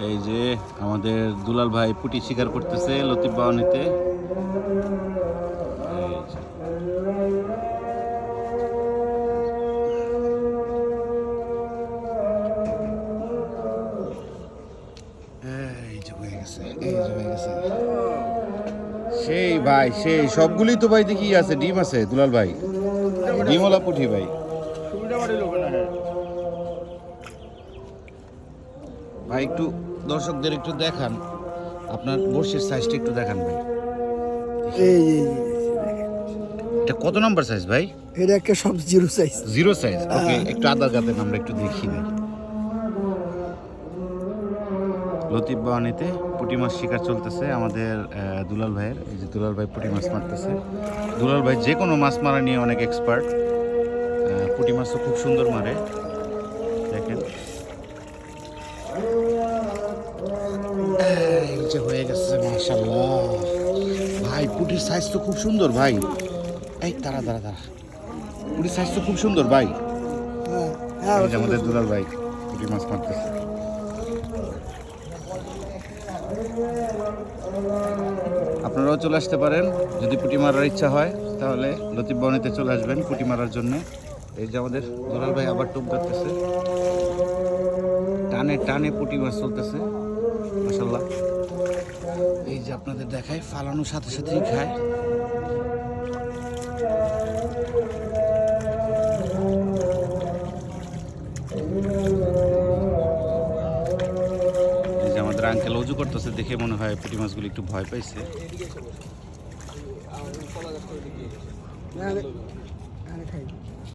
এই যে আমাদের দুলাল ভাই পুঁটি শিকার করতেছে লতিফ বাওয়ানিতে। সেই ভাই সেই সবগুলি তো ভাই দেখি আছে, ডিম আছে দুলাল ভাই, ডিমওয়ালা পুঁটি ভাই। ভাই একটু দর্শকদের একটু দেখান, আপনার বড়শির সাইজটা একটু দেখান ভাই। এটা কত নাম্বার সাইজ ভাই? এটা একটা সব জিরো সাইজ। জিরো সাইজ, ওকে। একটু আদা যাতেন আমরা একটু দেখি ভাই। লতিফ বাওয়ানিতে পুঁটি মাছ শিকার চলতেছে আমাদের দুলাল ভাইয়ের। এই যে দুলাল ভাই পুঁটি মাছ মারতেছে। দুলাল ভাই যে কোনো মাছ মারা নিয়ে অনেক এক্সপার্ট। পুঁটি মাছও খুব সুন্দর মারে, দেখেন। এই যে হয়ে গেছে মাশাআল্লাহ ভাই, পুঁটির সাইজ তো খুব সুন্দর ভাই। এই দাঁড়া দাঁড়া দাঁড়া, পুঁটির সাইজ তো খুব সুন্দর ভাই। এই যে আমাদের দুলাল ভাই পুঁটি মাছ মারতেছে। আপনারাও চলে আসতে পারেন যদি পুঁটি মারার ইচ্ছা হয়, তাহলে লতিফ বাওয়ানিতে চলে আসবেন পুঁটি মারার জন্য। এই যে আমাদের দুলাল ভাই আবার টোপ ধরতেছে, টানে টানে পুঁটি মাছ চলতেছে মাশাআল্লাহ। এই যে আপনাদের দেখায়, ফালানোর সাথে সাথেই খায়। এই যে আমাদের আঙ্কেল অজু করতেছে, দেখে মনে হয় পুঁটি মাছগুলো একটু ভয় পাইছে।